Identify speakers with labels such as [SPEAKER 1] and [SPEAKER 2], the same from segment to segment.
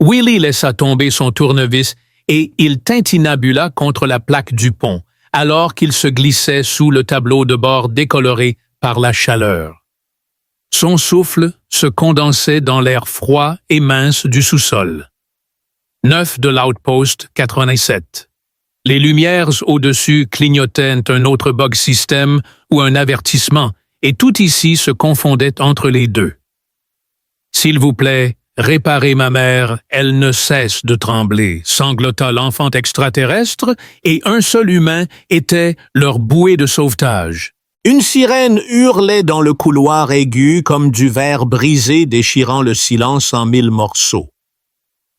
[SPEAKER 1] Willie laissa tomber son tournevis et il tintinabula contre la plaque du pont, alors qu'il se glissait sous le tableau de bord décoloré par la chaleur. Son souffle se condensait dans l'air froid et mince du sous-sol. 9 de l'Outpost 87. Les lumières au-dessus clignotaient un autre bug système ou un avertissement, et tout ici se confondait entre les deux. « S'il vous plaît, réparez ma mère, elle ne cesse de trembler », sanglota l'enfant extraterrestre, et un seul humain était leur bouée de sauvetage. Une sirène hurlait dans le couloir aigu comme du verre brisé déchirant le silence en 1000 morceaux.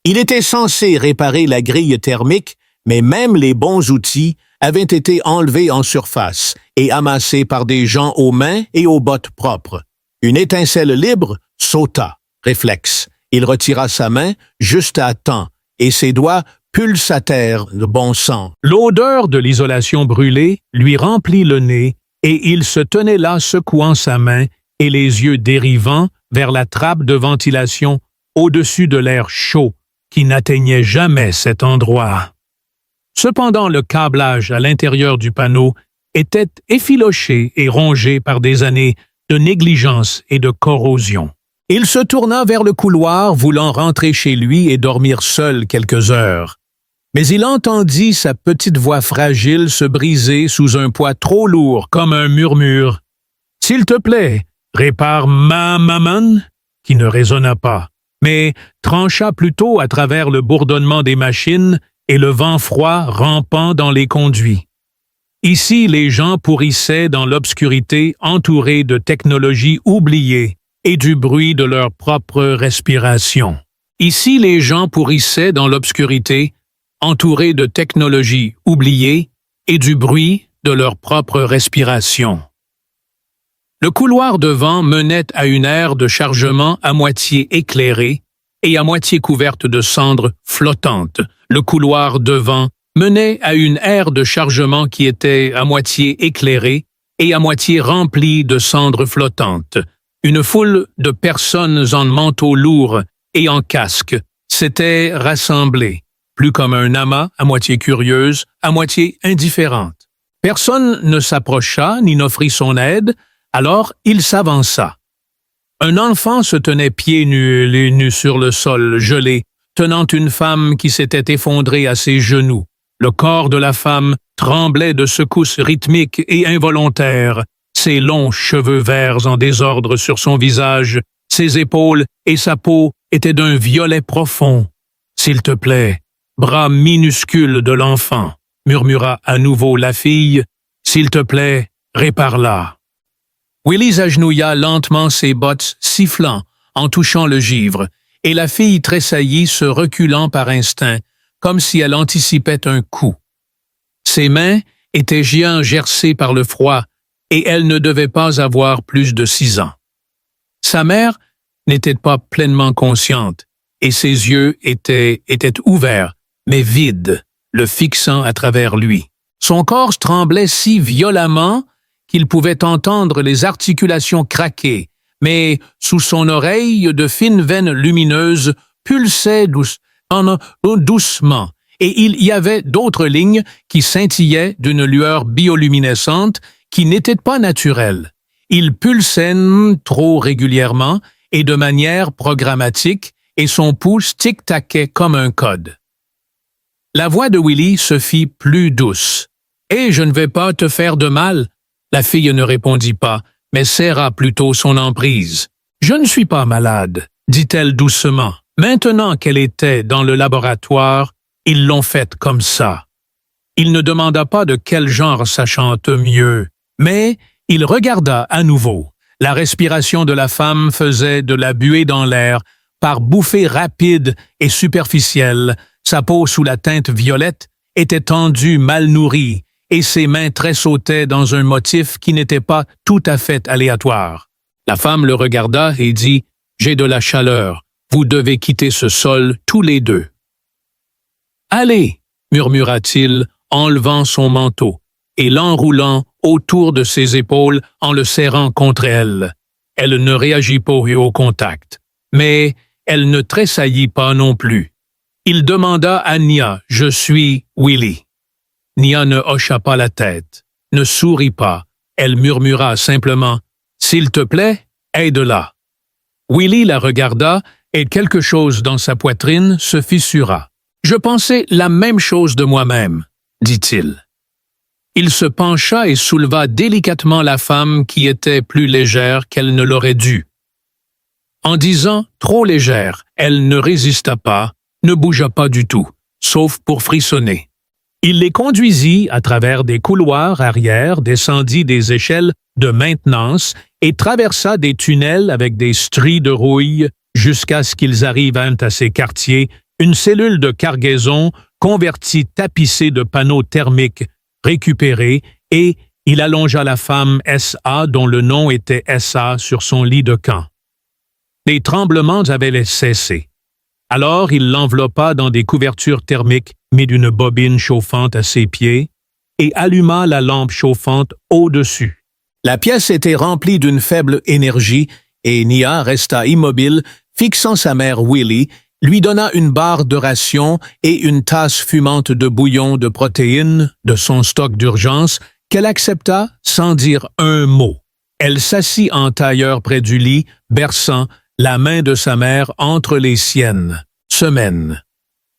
[SPEAKER 1] Il était censé réparer la grille thermique, mais même les bons outils avaient été enlevés en surface et amassés par des gens aux mains et aux bottes propres. Une étincelle libre sauta. Réflexe. Il retira sa main juste à temps et ses doigts pulsatèrent de bon sang. L'odeur de l'isolation brûlée lui remplit le nez et il se tenait là secouant sa main et les yeux dérivant vers la trappe de ventilation au-dessus de l'air chaud qui n'atteignait jamais cet endroit. Cependant, le câblage à l'intérieur du panneau était effiloché et rongé par des années de négligence et de corrosion. Il se tourna vers le couloir, voulant rentrer chez lui et dormir seul quelques heures. Mais il entendit sa petite voix fragile se briser sous un poids trop lourd, comme un murmure. « S'il te plaît, répare ma maman » qui ne résonna pas, mais trancha plutôt à travers le bourdonnement des machines et le vent froid rampant dans les conduits. Ici, les gens pourrissaient dans l'obscurité entourés de technologies oubliées et du bruit de leur propre respiration. Ici, les gens pourrissaient dans l'obscurité entourés de technologies oubliées et du bruit de leur propre respiration. Le couloir devant menait à une aire de chargement à moitié éclairée et à moitié couverte de cendres flottantes. Le couloir devant menait à une aire de chargement qui était à moitié éclairée et à moitié remplie de cendres flottantes. Une foule de personnes en manteaux lourds et en casque s'était rassemblée, plus comme un amas, à moitié curieuse, à moitié indifférente. Personne ne s'approcha ni n'offrit son aide, alors il s'avança. Un enfant se tenait pieds nus, les nus sur le sol gelé, tenant une femme qui s'était effondrée à ses genoux. Le corps de la femme tremblait de secousses rythmiques et involontaires, ses longs cheveux verts en désordre sur son visage, ses épaules et sa peau étaient d'un violet profond. « S'il te plaît, bras minuscules de l'enfant, » murmura à nouveau la fille, « s'il te plaît, répare-la. » Willie agenouilla lentement ses bottes, sifflant, en touchant le givre, et la fille tressaillit, se reculant par instinct, comme si elle anticipait un coup. Ses mains étaient géants gercées par le froid, et elle ne devait pas avoir plus de 6 ans. Sa mère n'était pas pleinement consciente, et ses yeux étaient ouverts, mais vides, le fixant à travers lui. Son corps tremblait si violemment qu'il pouvait entendre les articulations craquer, mais sous son oreille, de fines veines lumineuses pulsaient doucement, et il y avait d'autres lignes qui scintillaient d'une lueur bioluminescente qui n'était pas naturelle. Il pulsait trop régulièrement et de manière programmatique, et son pouce tic-taquait comme un code. La voix de Willie se fit plus douce. « Eh, je ne vais pas te faire de mal !» La fille ne répondit pas, mais serra plutôt son emprise. « Je ne suis pas malade, » dit-elle doucement. Maintenant qu'elle était dans le laboratoire, ils l'ont faite comme ça. Il ne demanda pas de quel genre ça chante mieux, mais il regarda à nouveau. La respiration de la femme faisait de la buée dans l'air, par bouffées rapides et superficielles. Sa peau sous la teinte violette était tendue, mal nourrie, et ses mains tressautaient dans un motif qui n'était pas tout à fait aléatoire. La femme le regarda et dit « J'ai de la chaleur, vous devez quitter ce sol tous les deux. »« Allez !» murmura-t-il, enlevant son manteau et l'enroulant autour de ses épaules en le serrant contre elle. Elle ne réagit pas au contact, mais elle ne tressaillit pas non plus. Il demanda à Nia, « Je suis Willie ». Nia ne hocha pas la tête, ne sourit pas. Elle murmura simplement, « S'il te plaît, aide-la ». Willie la regarda et quelque chose dans sa poitrine se fissura. « Je pensais la même chose de moi-même », dit-il. Il se pencha et souleva délicatement la femme qui était plus légère qu'elle ne l'aurait dû. En disant « trop légère », elle ne résista pas, ne bougea pas du tout, sauf pour frissonner. Il les conduisit à travers des couloirs arrière, descendit des échelles de maintenance et traversa des tunnels avec des stries de rouille jusqu'à ce qu'ils arrivent à ces quartiers, une cellule de cargaison convertie tapissée de panneaux thermiques récupérés, et il allongea la femme S.A. dont le nom était S.A. sur son lit de camp. Les tremblements avaient cessé. Alors il l'enveloppa dans des couvertures thermiques mis d'une bobine chauffante à ses pieds et alluma la lampe chauffante au-dessus. La pièce était remplie d'une faible énergie et Nia resta immobile, fixant sa mère Willie, lui donna une barre de ration et une tasse fumante de bouillon de protéines de son stock d'urgence qu'elle accepta sans dire un mot. Elle s'assit en tailleur près du lit, berçant la main de sa mère entre les siennes. Semaine.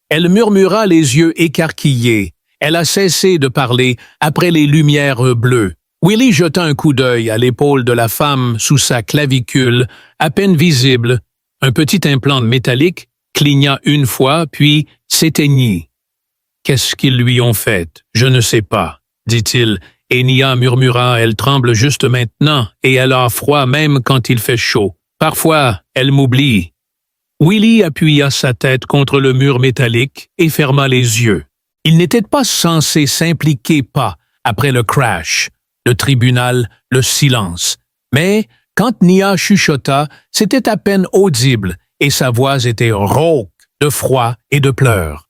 [SPEAKER 1] Elle murmura les yeux écarquillés. Elle a cessé de parler après les lumières bleues. Willie jeta un coup d'œil à l'épaule de la femme sous sa clavicule, à peine visible. Un petit implant métallique cligna une fois, puis s'éteignit. « Qu'est-ce qu'ils lui ont fait? Je ne sais pas, » dit-il, et Nia murmura, « Elle tremble juste maintenant, et elle a froid même quand il fait chaud. Parfois, elle m'oublie. » Willie appuya sa tête contre le mur métallique et ferma les yeux. Il n'était pas censé s'impliquer pas après le crash, le tribunal, le silence. Mais quand Nia chuchota, c'était à peine audible et sa voix était rauque de froid et de pleurs.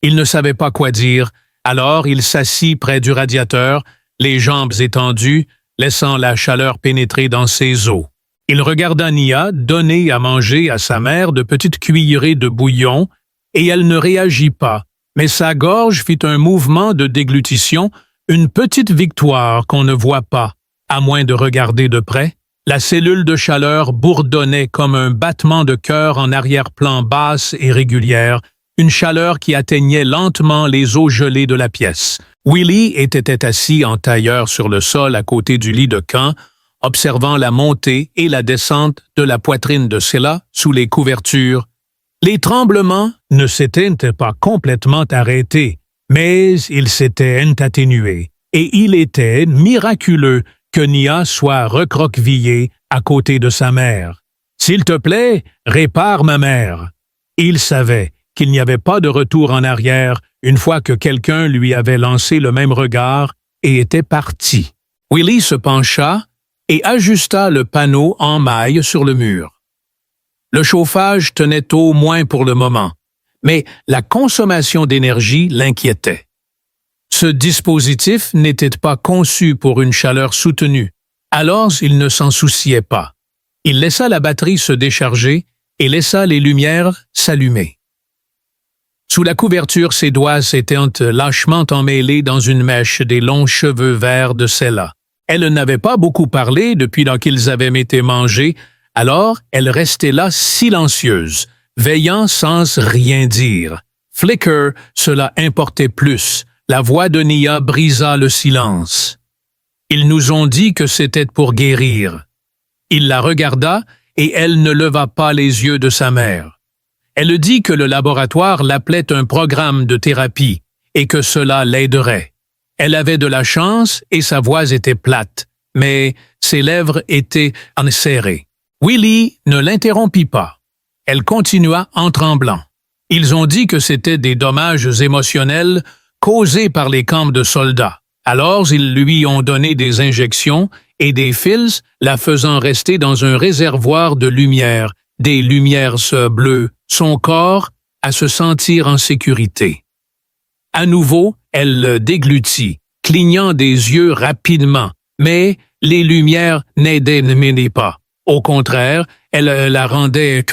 [SPEAKER 1] Il ne savait pas quoi dire, alors il s'assit près du radiateur, les jambes étendues, laissant la chaleur pénétrer dans ses os. Il regarda Nia donner à manger à sa mère de petites cuillerées de bouillon, et elle ne réagit pas, mais sa gorge fit un mouvement de déglutition, une petite victoire qu'on ne voit pas, à moins de regarder de près. La cellule de chaleur bourdonnait comme un battement de cœur en arrière-plan basse et régulière, une chaleur qui atteignait lentement les eaux gelées de la pièce. Willie était assis en tailleur sur le sol à côté du lit de camp, observant la montée et la descente de la poitrine de Sheila sous les couvertures. Les tremblements ne s'étaient pas complètement arrêtés, mais ils s'étaient atténués, et il était miraculeux que Nia soit recroquevillée à côté de sa mère. « S'il te plaît, répare ma mère. » Il savait qu'il n'y avait pas de retour en arrière une fois que quelqu'un lui avait lancé le même regard et était parti. Willie se pencha et ajusta le panneau en maille sur le mur. Le chauffage tenait au moins pour le moment, mais la consommation d'énergie l'inquiétait. Ce dispositif n'était pas conçu pour une chaleur soutenue, alors il ne s'en souciait pas. Il laissa la batterie se décharger et laissa les lumières s'allumer. Sous la couverture, ses doigts s'étaient lâchement emmêlés dans une mèche des longs cheveux verts de Sheila. Elle n'avait pas beaucoup parlé depuis qu'ils avaient été mangés, alors elle restait là silencieuse, veillant sans rien dire. Flicker, cela importait plus. La voix de Nia brisa le silence. Ils nous ont dit que c'était pour guérir. Il la regarda et elle ne leva pas les yeux de sa mère. Elle dit que le laboratoire l'appelait un programme de thérapie et que cela l'aiderait. Elle avait de la chance et sa voix était plate, mais ses lèvres étaient serrées. Willie ne l'interrompit pas. Elle continua en tremblant. Ils ont dit que c'était des dommages émotionnels causés par les camps de soldats. Alors ils lui ont donné des injections et des fils, la faisant rester dans un réservoir de lumière, des lumières bleues, son corps à se sentir en sécurité. À nouveau, elle le déglutit, clignant des yeux rapidement, mais les lumières n'aidaient pas. Au contraire, elle la rendait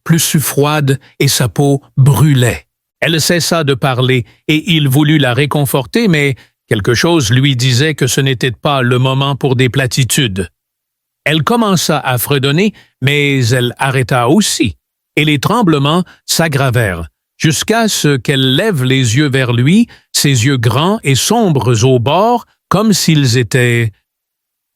[SPEAKER 1] plus froide et sa peau brûlait. Elle cessa de parler et il voulut la réconforter, mais quelque chose lui disait que ce n'était pas le moment pour des platitudes. Elle commença à fredonner, mais elle arrêta aussi, et les tremblements s'aggravèrent, jusqu'à ce qu'elle lève les yeux vers lui, ses yeux grands et sombres au bord, comme s'ils étaient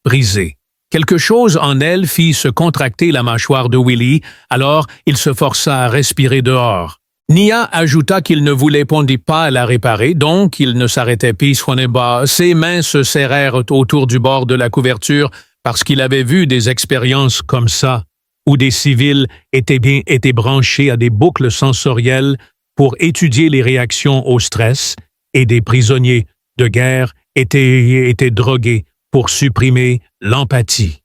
[SPEAKER 1] brisés. Quelque chose en elle fit se contracter la mâchoire de Willie, alors il se força à respirer dehors. Nia ajouta qu'il ne voulait pas la réparer, donc il ne s'arrêtait pas. Ses mains se serrèrent autour du bord de la couverture parce qu'il avait vu des expériences comme ça, où des civils étaient branchés à des boucles sensorielles pour étudier les réactions au stress, et des prisonniers de guerre étaient drogués pour supprimer l'empathie.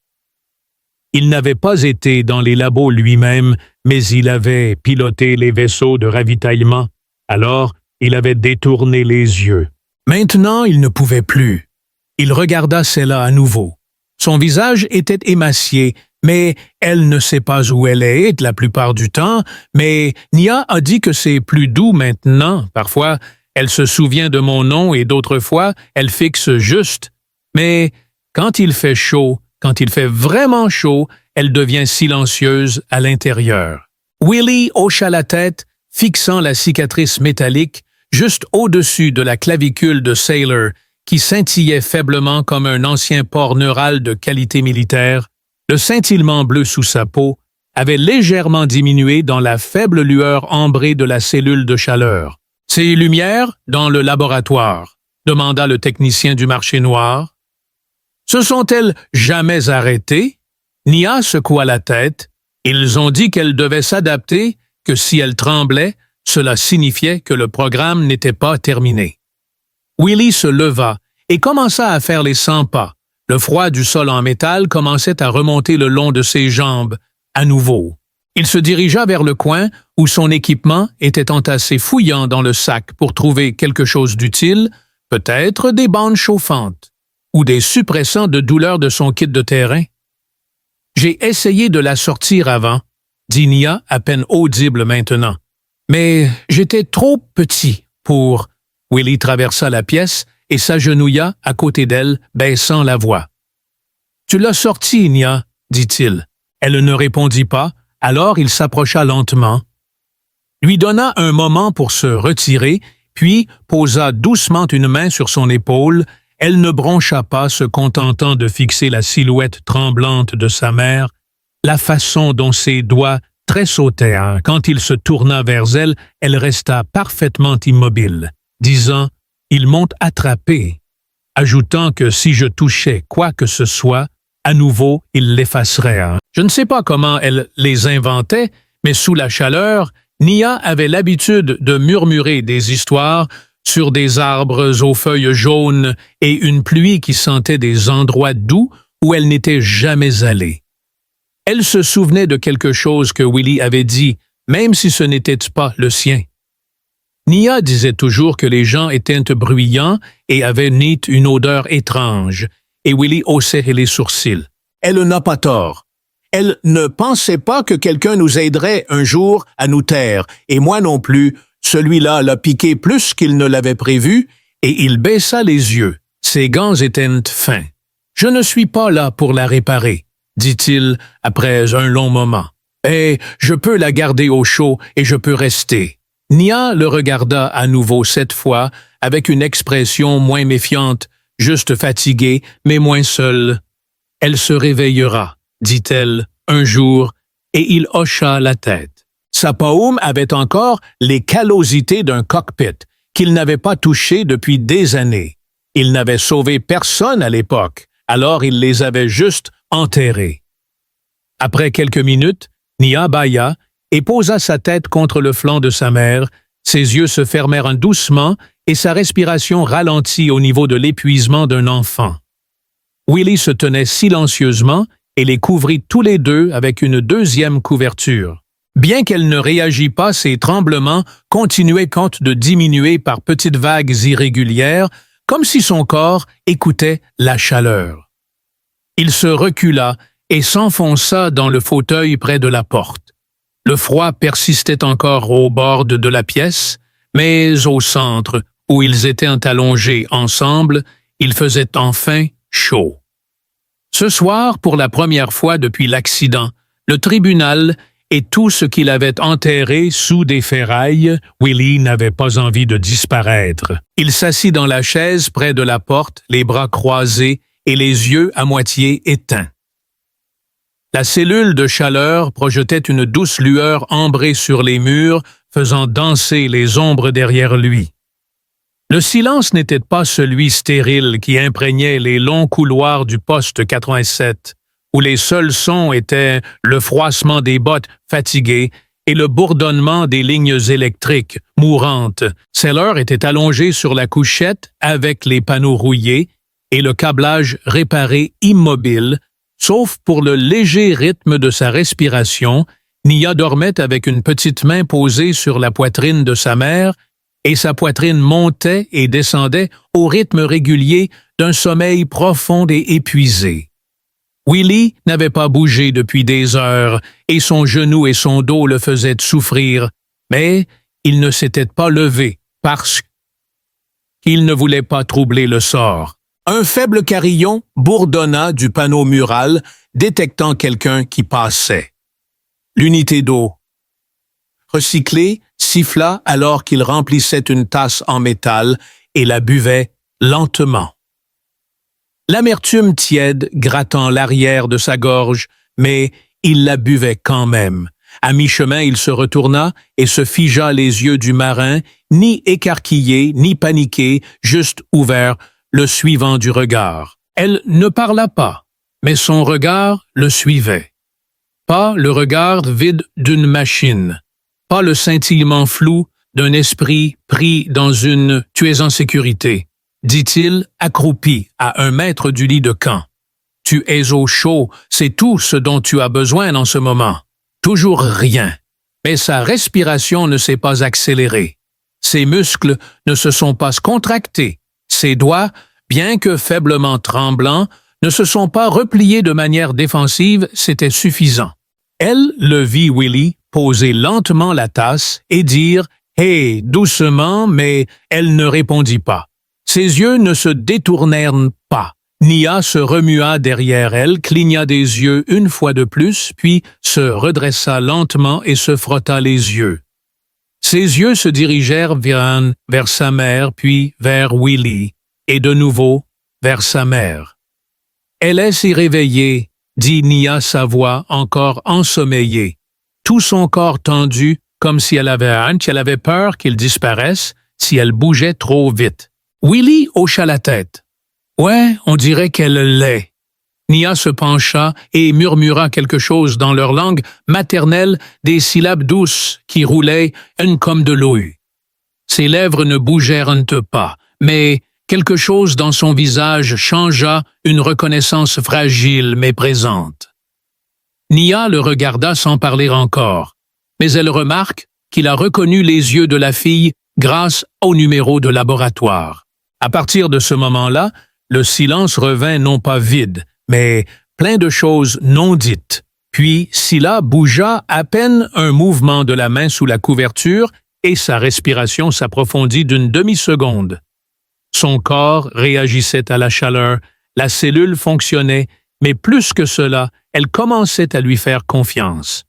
[SPEAKER 1] Il n'avait pas été dans les labos lui-même, mais il avait piloté les vaisseaux de ravitaillement. Alors, il avait détourné les yeux. Maintenant, il ne pouvait plus. Il regarda celle-là à nouveau. Son visage était émacié, mais elle ne sait pas où elle est la plupart du temps, mais Nia a dit que c'est plus doux maintenant. Parfois, elle se souvient de mon nom et d'autres fois, elle fixe juste. Mais quand il fait chaud, quand il fait vraiment chaud, elle devient silencieuse à l'intérieur. Willie hocha la tête, fixant la cicatrice métallique juste au-dessus de la clavicule de Sailor, qui scintillait faiblement comme un ancien port neural de qualité militaire. Le scintillement bleu sous sa peau avait légèrement diminué dans la faible lueur ambrée de la cellule de chaleur. « Ces lumières dans le laboratoire ?» demanda le technicien du marché noir. « Se sont-elles jamais arrêtées ?» Nia secoua la tête. Ils ont dit qu'elle devait s'adapter, que si elle tremblait, cela signifiait que le programme n'était pas terminé. Willie se leva et commença à faire les 100 pas. Le froid du sol en métal commençait à remonter le long de ses jambes, à nouveau. Il se dirigea vers le coin où son équipement était entassé, fouillant dans le sac pour trouver quelque chose d'utile, peut-être des bandes chauffantes ou des suppressants de douleur de son kit de terrain. « J'ai essayé de la sortir avant », dit Nia, à peine audible maintenant. « Mais j'étais trop petit pour… » Willie traversa la pièce et s'agenouilla à côté d'elle, baissant la voix. « Tu l'as sortie, Nia, » dit-il. Elle ne répondit pas, alors il s'approcha lentement, lui donna un moment pour se retirer, puis posa doucement une main sur son épaule. Elle ne broncha pas, se contentant de fixer la silhouette tremblante de sa mère, la façon dont ses doigts tressautaient. Quand il se tourna vers elle, elle resta parfaitement immobile, disant « Ils m'ont attrapé », ajoutant que si je touchais quoi que ce soit, à nouveau, il l'effacerait. Je ne sais pas comment elle les inventait, mais sous la chaleur, Nia avait l'habitude de murmurer des histoires sur des arbres aux feuilles jaunes et une pluie qui sentait des endroits doux où elle n'était jamais allée. Elle se souvenait de quelque chose que Willie avait dit, même si ce n'était pas le sien. Nia disait toujours que les gens étaient bruyants et avaient une odeur étrange, et Willie haussait les sourcils. Elle n'a pas tort. Elle ne pensait pas que quelqu'un nous aiderait un jour à nous taire, et moi non plus. Celui-là l'a piqué plus qu'il ne l'avait prévu, et il baissa les yeux. Ses gants étaient fins. « Je ne suis pas là pour la réparer », dit-il après un long moment. « Et je peux la garder au chaud et je peux rester. » Nia le regarda à nouveau cette fois avec une expression moins méfiante, juste fatiguée, mais moins seule. « Elle se réveillera », dit-elle, un jour, et il hocha la tête. Sa paume avait encore les callosités d'un cockpit qu'il n'avait pas touché depuis des années. Il n'avait sauvé personne à l'époque, alors il les avait juste enterrés. Après quelques minutes, Nia bâilla et posa sa tête contre le flanc de sa mère. Ses yeux se fermèrent doucement et sa respiration ralentit au niveau de l'épuisement d'un enfant. Willie se tenait silencieusement et les couvrit tous les deux avec une deuxième couverture. Bien qu'elle ne réagît pas, ses tremblements continuaient de diminuer par petites vagues irrégulières, comme si son corps écoutait la chaleur. Il se recula et s'enfonça dans le fauteuil près de la porte. Le froid persistait encore au bord de la pièce, mais au centre, où ils étaient allongés ensemble, il faisait enfin chaud. Ce soir, pour la première fois depuis l'accident, le tribunal et tout ce qu'il avait enterré sous des ferrailles, Willie n'avait pas envie de disparaître. Il s'assit dans la chaise près de la porte, les bras croisés et les yeux à moitié éteints. La cellule de chaleur projetait une douce lueur ambrée sur les murs, faisant danser les ombres derrière lui. Le silence n'était pas celui stérile qui imprégnait les longs couloirs du poste 87, où les seuls sons étaient le froissement des bottes fatiguées et le bourdonnement des lignes électriques mourantes. Sellers était allongé sur la couchette avec les panneaux rouillés et le câblage réparé immobile, sauf pour le léger rythme de sa respiration. Nia dormait avec une petite main posée sur la poitrine de sa mère, et sa poitrine montait et descendait au rythme régulier d'un sommeil profond et épuisé. Willie n'avait pas bougé depuis des heures, et son genou et son dos le faisaient souffrir, mais il ne s'était pas levé parce qu'il ne voulait pas troubler le sort. Un faible carillon bourdonna du panneau mural, détectant quelqu'un qui passait. L'unité d'eau recyclée siffla alors qu'il remplissait une tasse en métal et la buvait lentement. L'amertume tiède grattant l'arrière de sa gorge, mais il la buvait quand même. À mi-chemin, il se retourna et se figea les yeux du marin, ni écarquillés, ni paniqués, juste ouverts, le suivant du regard. Elle ne parla pas, mais son regard le suivait. Pas le regard vide d'une machine, pas le scintillement flou d'un esprit pris dans une « tu es en sécurité », dit-il, accroupi à 1 mètre du lit de camp. Tu es au chaud, c'est tout ce dont tu as besoin en ce moment. Toujours rien. Mais sa respiration ne s'est pas accélérée. Ses muscles ne se sont pas contractés. Ses doigts, bien que faiblement tremblants, ne se sont pas repliés de manière défensive, c'était suffisant. Elle le vit Willie poser lentement la tasse et dire « Hé » doucement, mais elle ne répondit pas. Ses yeux ne se détournèrent pas. Nia se remua derrière elle, cligna des yeux une fois de plus, puis se redressa lentement et se frotta les yeux. Ses yeux se dirigèrent vers sa mère, puis vers Willie, et de nouveau vers sa mère. « Elle est si réveillée », dit Nia, sa voix encore ensommeillée, tout son corps tendu, comme si elle avait peur qu'il disparaisse si elle bougeait trop vite. Willie hocha la tête. « Ouais, on dirait qu'elle l'est. » Nia se pencha et murmura quelque chose dans leur langue maternelle, des syllabes douces qui roulaient comme de l'eau. Ses lèvres ne bougèrent pas, mais quelque chose dans son visage changea, une reconnaissance fragile mais présente. Nia le regarda sans parler encore, mais elle remarque qu'il a reconnu les yeux de la fille grâce au numéro de laboratoire. À partir de ce moment-là, le silence revint non pas vide, mais plein de choses non dites. Puis Scylla bougea à peine un mouvement de la main sous la couverture et sa respiration s'approfondit d'une demi-seconde. Son corps réagissait à la chaleur, la cellule fonctionnait, mais plus que cela, elle commençait à lui faire confiance.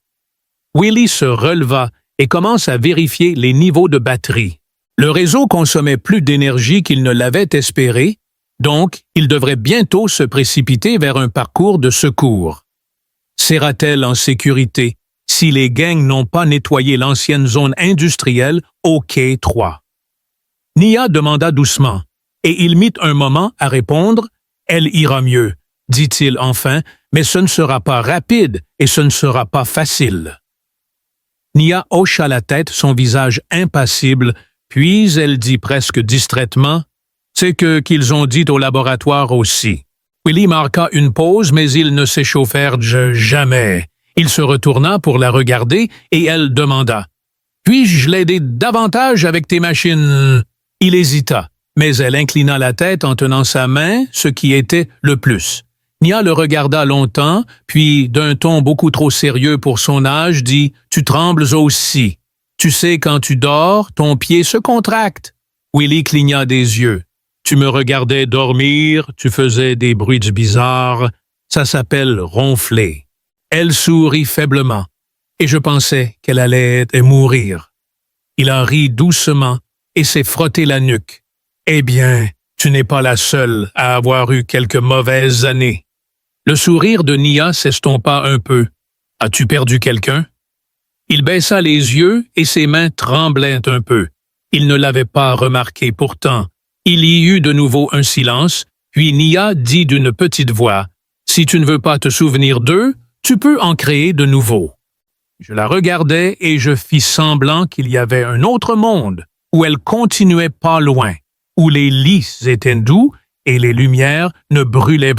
[SPEAKER 1] Willie se releva et commence à vérifier les niveaux de batterie. Le réseau consommait plus d'énergie qu'il ne l'avait espéré, donc il devrait bientôt se précipiter vers un parcours de secours. Sera-t-elle en sécurité si les gangs n'ont pas nettoyé l'ancienne zone industrielle au quai 3? Nia demanda doucement, et il mit un moment à répondre « Elle ira mieux », dit-il enfin, mais ce ne sera pas rapide et ce ne sera pas facile. Nia hocha la tête, son visage impassible, puis elle dit presque distraitement « C'est qu'ils ont dit au laboratoire aussi. » Willie marqua une pause, mais ils ne s'échauffèrent jamais. Il se retourna pour la regarder et elle demanda « Puis-je l'aider davantage avec tes machines ?» Il hésita, mais elle inclina la tête en tenant sa main, ce qui était le plus. Nia le regarda longtemps, puis d'un ton beaucoup trop sérieux pour son âge, dit « Tu trembles aussi. Tu sais, quand tu dors, ton pied se contracte. » Willie cligna des yeux. « Tu me regardais dormir, tu faisais des bruits bizarres. Ça s'appelle ronfler. » Elle sourit faiblement, et je pensais qu'elle allait mourir. Il en rit doucement et s'est frotté la nuque. « Eh bien, tu n'es pas la seule à avoir eu quelques mauvaises années. » Le sourire de Nia s'estompa un peu. « As-tu perdu quelqu'un? » Il baissa les yeux et ses mains tremblaient un peu. Il ne l'avait pas remarqué pourtant. Il y eut de nouveau un silence, puis Nia dit d'une petite voix « Si tu ne veux pas te souvenir d'eux, tu peux en créer de nouveaux. » Je la regardais et je fis semblant qu'il y avait un autre monde, où elle continuait pas loin, où les lys étaient doux et les lumières ne brûlaient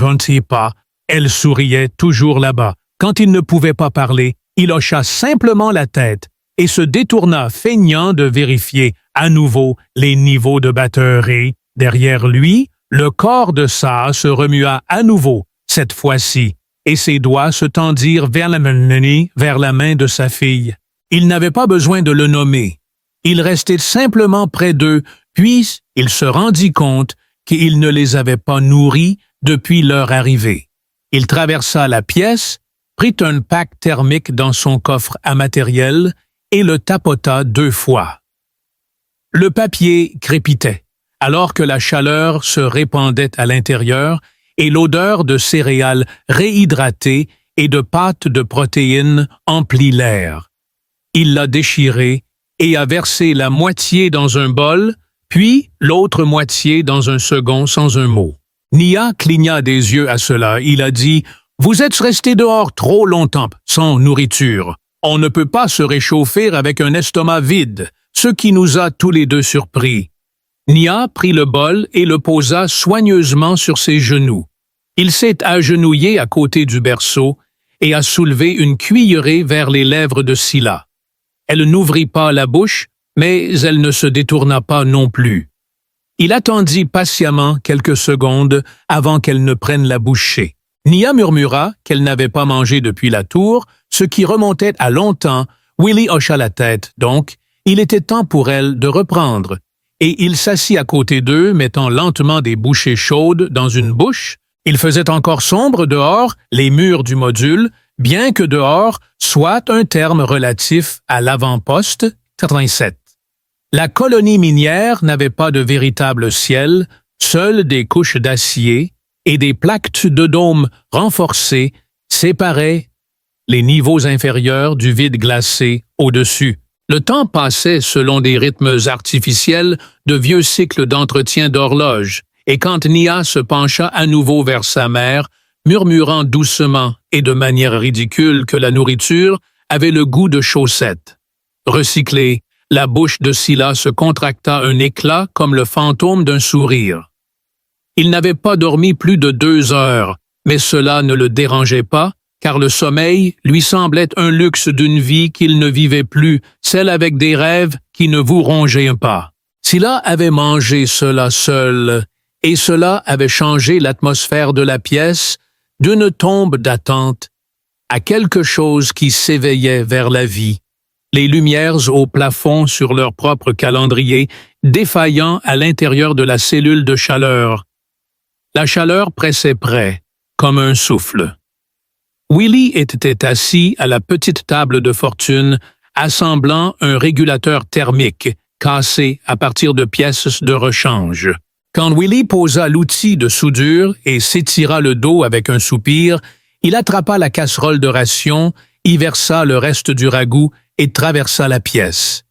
[SPEAKER 1] pas. Elle souriait toujours là-bas. Quand il ne pouvait pas parler, il hocha simplement la tête et se détourna, feignant de vérifier à nouveau les niveaux de batterie. Derrière lui, le corps de Sa se remua à nouveau, cette fois-ci, et ses doigts se tendirent vers la main de sa fille. Il n'avait pas besoin de le nommer. Il restait simplement près d'eux, puis il se rendit compte qu'il ne les avait pas nourris depuis leur arrivée. Il traversa la pièce, prit un pack thermique dans son coffre à matériel et le tapota 2 fois. Le papier crépitait, alors que la chaleur se répandait à l'intérieur et l'odeur de céréales réhydratées et de pâtes de protéines emplit l'air. Il l'a déchiré et a versé la moitié dans un bol, puis l'autre moitié dans un second sans un mot. Nia cligna des yeux à cela. Il a dit « Vous êtes restés dehors trop longtemps, sans nourriture. On ne peut pas se réchauffer avec un estomac vide, ce qui nous a tous les deux surpris. » Nia prit le bol et le posa soigneusement sur ses genoux. Il s'est agenouillé à côté du berceau et a soulevé une cuillerée vers les lèvres de Scylla. Elle n'ouvrit pas la bouche, mais elle ne se détourna pas non plus. Il attendit patiemment quelques secondes avant qu'elle ne prenne la bouchée. Nia murmura qu'elle n'avait pas mangé depuis la tour, ce qui remontait à longtemps. Willie hocha la tête, donc il était temps pour elle de reprendre, et il s'assit à côté d'eux, mettant lentement des bouchées chaudes dans une bouche. Il faisait encore sombre dehors, les murs du module, bien que dehors soit un terme relatif à l'avant-poste 87. La colonie minière n'avait pas de véritable ciel, seules des couches d'acier et des plaques de dôme renforcées séparaient les niveaux inférieurs du vide glacé au-dessus. Le temps passait selon des rythmes artificiels de vieux cycles d'entretien d'horloge, et quand Nia se pencha à nouveau vers sa mère, murmurant doucement et de manière ridicule que la nourriture avait le goût de chaussettes. Recyclée, la bouche de Scylla se contracta un éclat comme le fantôme d'un sourire. Il n'avait pas dormi plus de 2 heures, mais cela ne le dérangeait pas, car le sommeil lui semblait un luxe d'une vie qu'il ne vivait plus, celle avec des rêves qui ne vous rongeaient pas. Scylla avait mangé cela seule, et cela avait changé l'atmosphère de la pièce d'une tombe d'attente à quelque chose qui s'éveillait vers la vie. Les lumières au plafond sur leur propre calendrier, défaillant à l'intérieur de la cellule de chaleur. La chaleur pressait près, comme un souffle. Willie était assis à la petite table de fortune, assemblant un régulateur thermique, cassé à partir de pièces de rechange. Quand Willie posa l'outil de soudure et s'étira le dos avec un soupir, il attrapa la casserole de ration, y versa le reste du ragoût et traversa la pièce.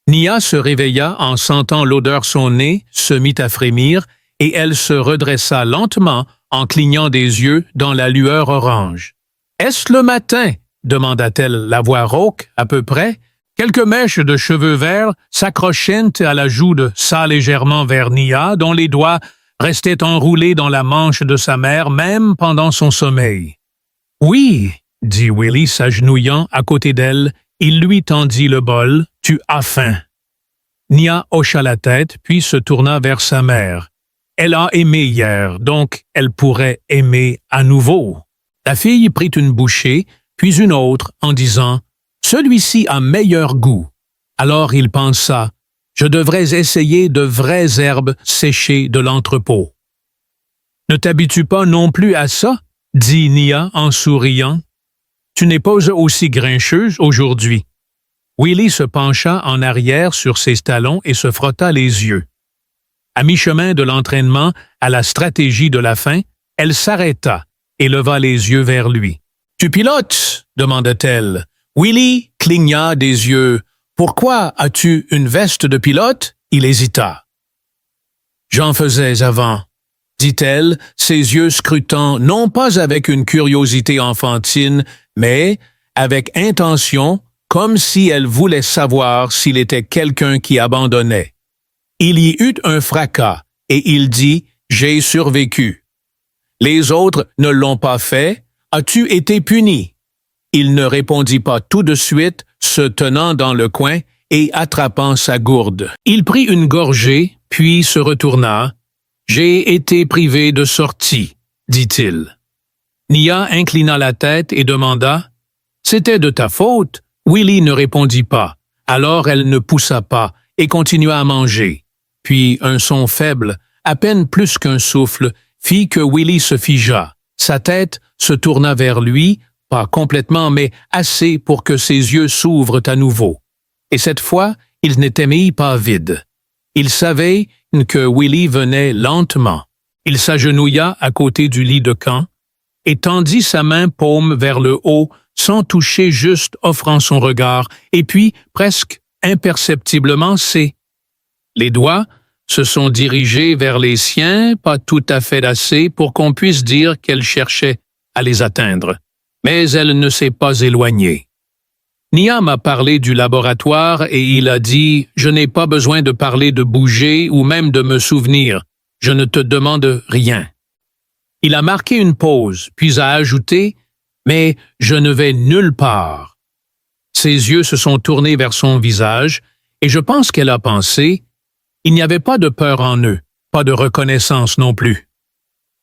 [SPEAKER 1] Nia se réveilla en sentant l'odeur son nez, se mit à frémir, et elle se redressa lentement en clignant des yeux dans la lueur orange. « Est-ce le matin? » demanda-t-elle, la voix rauque à peu près. Quelques mèches de cheveux verts s'accrochaient à la joue de Sa légèrement vers Nia, dont les doigts restaient enroulés dans la manche de sa mère, même pendant son sommeil. « Oui, » dit Willie, s'agenouillant à côté d'elle. Il lui tendit le bol. « Tu as faim. » Nia hocha la tête, puis se tourna vers sa mère. Elle a aimé hier, donc elle pourrait aimer à nouveau. La fille prit une bouchée, puis une autre, en disant « Celui-ci a meilleur goût. » Alors il pensa « Je devrais essayer de vraies herbes séchées de l'entrepôt. » « Ne t'habitues pas non plus à ça? » dit Nia en souriant. « Tu n'es pas aussi grincheuse aujourd'hui. » Willie se pencha en arrière sur ses talons et se frotta les yeux. À mi-chemin de l'entraînement à la stratégie de la fin, elle s'arrêta et leva les yeux vers lui. « Tu pilotes? » demanda-t-elle. Willie cligna des yeux. « Pourquoi as-tu une veste de pilote? » Il hésita. « J'en faisais avant. » dit-elle, ses yeux scrutant non pas avec une curiosité enfantine, mais avec intention, comme si elle voulait savoir s'il était quelqu'un qui abandonnait. Il y eut un fracas, et il dit « J'ai survécu. » Les autres ne l'ont pas fait. As-tu été puni? Il ne répondit pas tout de suite, se tenant dans le coin et attrapant sa gourde. Il prit une gorgée, puis se retourna. « J'ai été privé de sortie, » dit-il. Nia inclina la tête et demanda « C'était de ta faute? » Willie ne répondit pas. Alors elle ne poussa pas et continua à manger. Puis un son faible, à peine plus qu'un souffle, fit que Willie se figea. Sa tête se tourna vers lui, pas complètement, mais assez pour que ses yeux s'ouvrent à nouveau. Et cette fois, ils n'étaient mis pas vides. Il savait que Willie venait lentement. Il s'agenouilla à côté du lit de camp et tendit sa main paume vers le haut, sans toucher, juste offrant son regard, et puis, presque imperceptiblement, les doigts se sont dirigés vers les siens, pas tout à fait assez pour qu'on puisse dire qu'elle cherchait à les atteindre. Mais elle ne s'est pas éloignée. Nia m'a parlé du laboratoire et il a dit « Je n'ai pas besoin de parler de bouger ou même de me souvenir. Je ne te demande rien. » Il a marqué une pause, puis a ajouté « Mais je ne vais nulle part. » Ses yeux se sont tournés vers son visage et je pense qu'elle a pensé « Il n'y avait pas de peur en eux, pas de reconnaissance non plus. »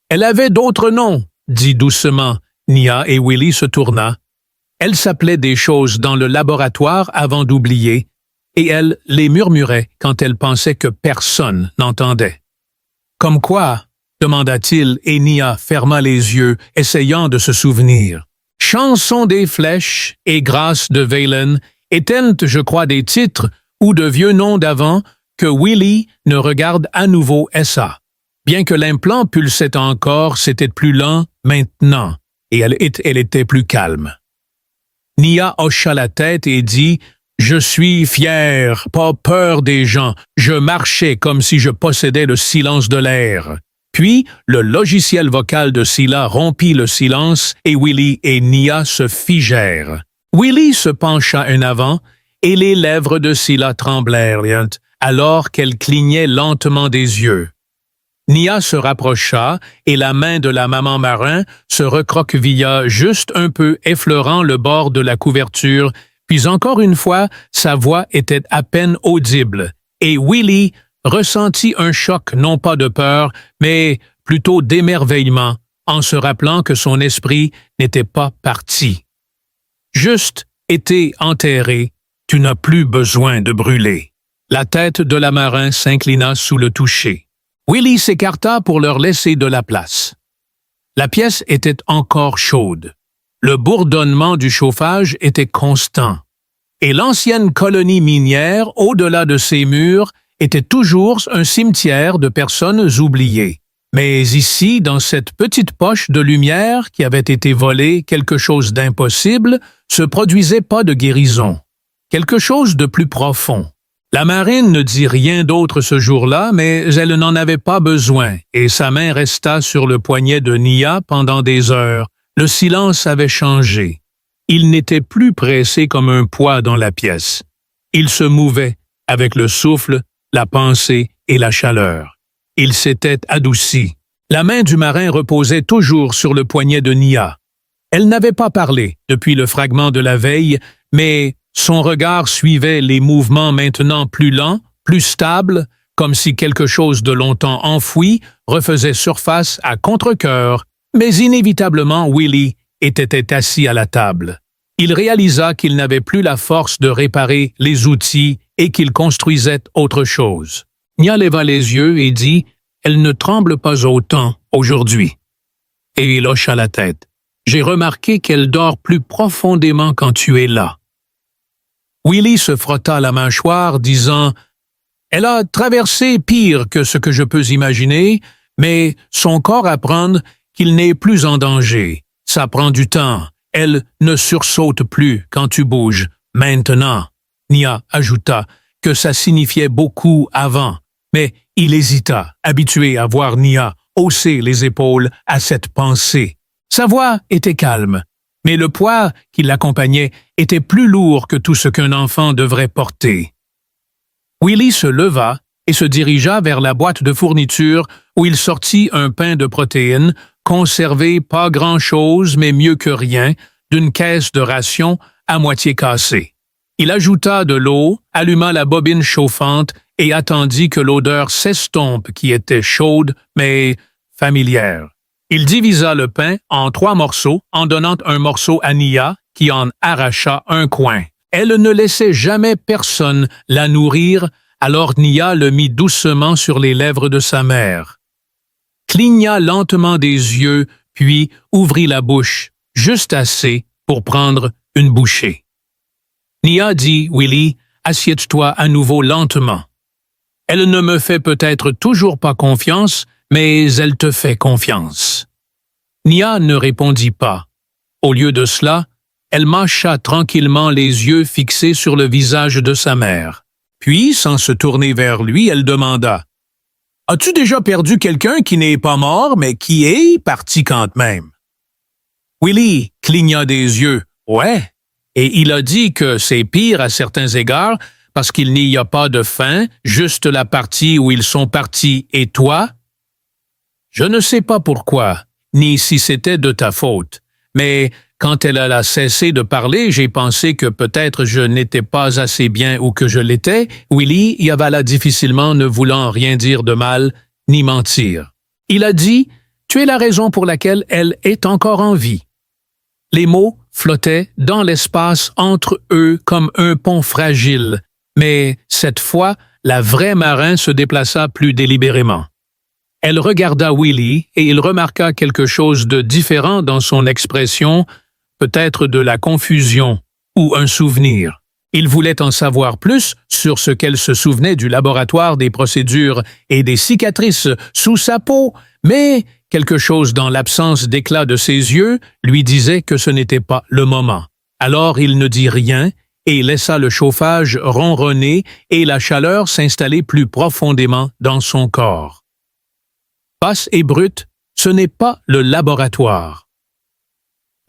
[SPEAKER 1] Elle avait d'autres noms, dit doucement Nia et Willie se tourna. Elle s'appelait des choses dans le laboratoire avant d'oublier, et elle les murmurait quand elle pensait que personne n'entendait. « Comme quoi? » demanda-t-il, et Nia ferma les yeux, essayant de se souvenir. « Chanson des flèches et grâce de Valen étaient, je crois, des titres ou de vieux noms d'avant que Willie ne regarde à nouveau ça. Bien que l'implant pulsait encore, c'était plus lent maintenant, et elle était plus calme. Nia hocha la tête et dit « Je suis fier, pas peur des gens. Je marchais comme si je possédais le silence de l'air. » Puis, le logiciel vocal de Scylla rompit le silence et Willie et Nia se figèrent. Willie se pencha en avant et les lèvres de Scylla tremblèrent alors qu'elle clignait lentement des yeux. Nia se rapprocha et la main de la maman marin se recroquevilla juste un peu effleurant le bord de la couverture, puis encore une fois, sa voix était à peine audible, et Willie ressentit un choc non pas de peur, mais plutôt d'émerveillement, en se rappelant que son esprit n'était pas parti. Juste été enterré, tu n'as plus besoin de brûler. La tête de la marin s'inclina sous le toucher. Willie s'écarta pour leur laisser de la place. La pièce était encore chaude. Le bourdonnement du chauffage était constant. Et l'ancienne colonie minière, au-delà de ses murs, était toujours un cimetière de personnes oubliées. Mais ici, dans cette petite poche de lumière qui avait été volée, quelque chose d'impossible, se produisait pas de guérison. Quelque chose de plus profond. La marine ne dit rien d'autre ce jour-là, mais elle n'en avait pas besoin, et sa main resta sur le poignet de Nia pendant des heures. Le silence avait changé. Il n'était plus pressé comme un poids dans la pièce. Il se mouvait avec le souffle, la pensée et la chaleur. Il s'était adouci. La main du marin reposait toujours sur le poignet de Nia. Elle n'avait pas parlé depuis le fragment de la veille, mais son regard suivait les mouvements maintenant plus lents, plus stables, comme si quelque chose de longtemps enfoui refaisait surface à contre-cœur, mais inévitablement Willie était assis à la table. Il réalisa qu'il n'avait plus la force de réparer les outils et qu'il construisait autre chose. Nia leva les yeux et dit « Elle ne tremble pas autant aujourd'hui. » Et il hocha la tête. « J'ai remarqué qu'elle dort plus profondément quand tu es là. » Willie se frotta la mâchoire, disant « Elle a traversé pire que ce que je peux imaginer, mais son corps apprend qu'il n'est plus en danger. Ça prend du temps. Elle ne sursaute plus quand tu bouges. Maintenant. » Nia ajouta que ça signifiait beaucoup avant, mais il hésita, habitué à voir Nia hausser les épaules à cette pensée. Sa voix était calme, mais le poids qui l'accompagnait était plus lourd que tout ce qu'un enfant devrait porter. Willie se leva et se dirigea vers la boîte de fourniture où il sortit un pain de protéines, conservé pas grand-chose mais mieux que rien, d'une caisse de rations à moitié cassée. Il ajouta de l'eau, alluma la bobine chauffante et attendit que l'odeur s'estompe qui était chaude mais familière. Il divisa le pain en 3 morceaux en donnant un morceau à Nia qui en arracha un coin. Elle ne laissait jamais personne la nourrir, alors Nia le mit doucement sur les lèvres de sa mère. Cligna lentement des yeux, puis ouvrit la bouche, juste assez pour prendre une bouchée. Nia dit « Willie, assieds-toi à nouveau lentement. Elle ne me fait peut-être toujours pas confiance, mais elle te fait confiance. » Nia ne répondit pas. Au lieu de cela, elle mâcha tranquillement les yeux fixés sur le visage de sa mère. Puis, sans se tourner vers lui, elle demanda « As-tu déjà perdu quelqu'un qui n'est pas mort, mais qui est parti quand même? » Willie cligna des yeux. « Ouais. » Et il a dit que c'est pire à certains égards parce qu'il n'y a pas de fin, juste la partie où ils sont partis. Et toi? Je ne sais pas pourquoi, ni si c'était de ta faute, mais quand elle a cessé de parler, j'ai pensé que peut-être je n'étais pas assez bien ou que je l'étais. Willie y avala difficilement, ne voulant rien dire de mal, ni mentir. Il a dit « Tu es la raison pour laquelle elle est encore en vie. » Les mots flottaient dans l'espace entre eux comme un pont fragile, mais cette fois, la vraie marin se déplaça plus délibérément. Elle regarda Willie et il remarqua quelque chose de différent dans son expression, peut-être de la confusion ou un souvenir. Il voulait en savoir plus sur ce qu'elle se souvenait du laboratoire des procédures et des cicatrices sous sa peau, mais quelque chose dans l'absence d'éclat de ses yeux lui disait que ce n'était pas le moment. Alors il ne dit rien et laissa le chauffage ronronner et la chaleur s'installer plus profondément dans son corps. Basse et brute, ce n'est pas le laboratoire.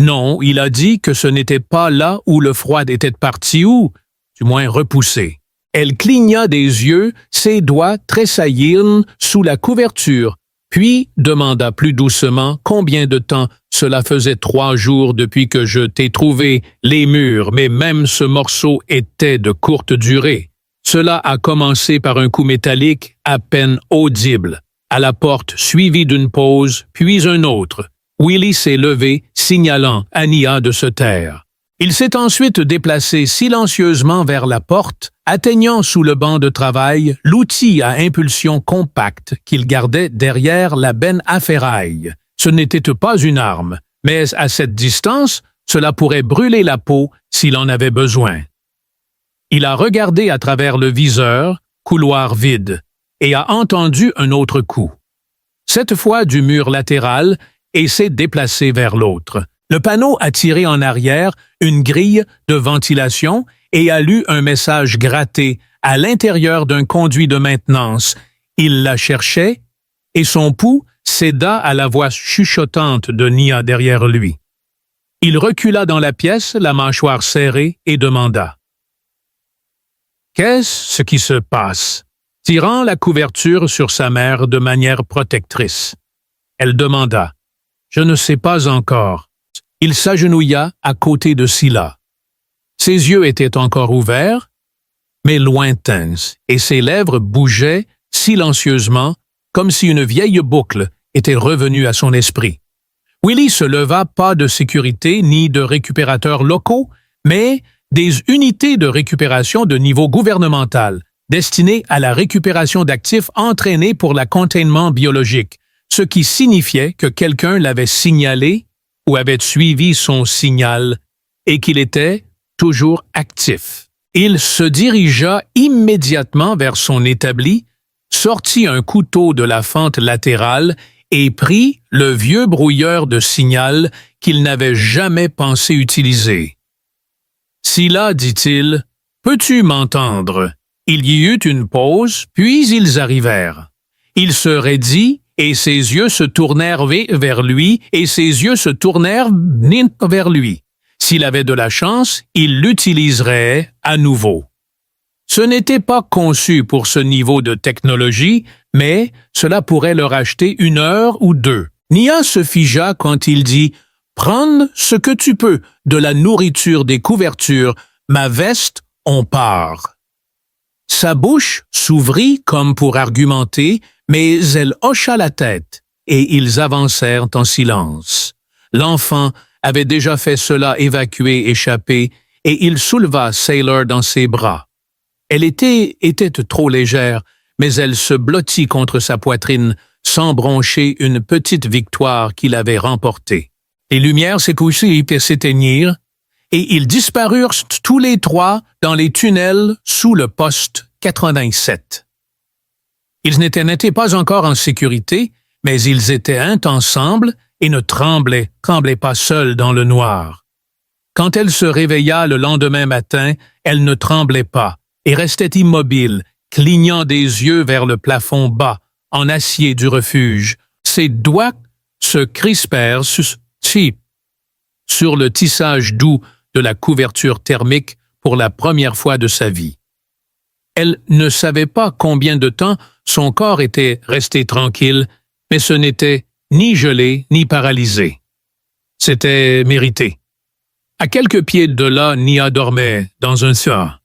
[SPEAKER 1] Non, il a dit que ce n'était pas là où le froid était parti ou, du moins repoussé. Elle cligna des yeux, ses doigts tressaillirent sous la couverture, puis demanda plus doucement combien de temps cela faisait 3 jours depuis que je t'ai trouvé les murs, mais même ce morceau était de courte durée. Cela a commencé par un coup métallique à peine audible, à la porte suivi d'une pause, puis un autre. Willie s'est levé, signalant à Nia de se taire. Il s'est ensuite déplacé silencieusement vers la porte, atteignant sous le banc de travail l'outil à impulsion compacte qu'il gardait derrière la benne à ferraille. Ce n'était pas une arme, mais à cette distance, cela pourrait brûler la peau s'il en avait besoin. Il a regardé à travers le viseur, couloir vide, et a entendu un autre coup. Cette fois du mur latéral, et s'est déplacé vers l'autre. Le panneau a tiré en arrière une grille de ventilation et a lu un message gratté à l'intérieur d'un conduit de maintenance. Il la cherchait et son pouls céda à la voix chuchotante de Nia derrière lui. Il recula dans la pièce, la mâchoire serrée, et demanda « Qu'est-ce qui se passe ?» tirant la couverture sur sa mère de manière protectrice. Elle demanda « Je ne sais pas encore. » Il s'agenouilla à côté de Scylla. Ses yeux étaient encore ouverts, mais lointains, et ses lèvres bougeaient silencieusement, comme si une vieille boucle était revenue à son esprit. Willie se leva, pas de sécurité ni de récupérateurs locaux, mais des unités de récupération de niveau gouvernemental, destinées à la récupération d'actifs entraînés pour le containment biologique, ce qui signifiait que quelqu'un l'avait signalé ou avait suivi son signal et qu'il était toujours actif. Il se dirigea immédiatement vers son établi, sortit un couteau de la fente latérale et prit le vieux brouilleur de signal qu'il n'avait jamais pensé utiliser. « Scylla, dit-il, peux-tu m'entendre? » Il y eut une pause, puis ils arrivèrent. Il se raidit, et ses yeux se tournèrent vers lui, et ses yeux se tournèrent vers lui. S'il avait de la chance, il l'utiliserait à nouveau. Ce n'était pas conçu pour ce niveau de technologie, mais cela pourrait leur acheter 1 heure ou 2. Nia se figea quand il dit « Prends ce que tu peux, de la nourriture, des couvertures, ma veste, on part. » Sa bouche s'ouvrit comme pour argumenter, mais elle hocha la tête, et ils avancèrent en silence. L'enfant avait déjà fait cela évacuer, échapper, et il souleva Sailor dans ses bras. Elle était trop légère, mais elle se blottit contre sa poitrine, sans broncher une petite victoire qu'il avait remportée. Les lumières s'éteignirent, et ils disparurent tous les 3 dans les tunnels sous le poste 87. Ils n'étaient pas encore en sécurité, mais ils étaient ensemble et ne tremblaient pas seuls dans le noir. Quand elle se réveilla le lendemain matin, elle ne tremblait pas et restait immobile, clignant des yeux vers le plafond bas, en acier du refuge. Ses doigts se crispèrent sur le tissage doux de la couverture thermique pour la première fois de sa vie. Elle ne savait pas combien de temps son corps était resté tranquille, mais ce n'était ni gelé ni paralysé. C'était mérité. À quelques pieds de là, Nia dormait dans un sort.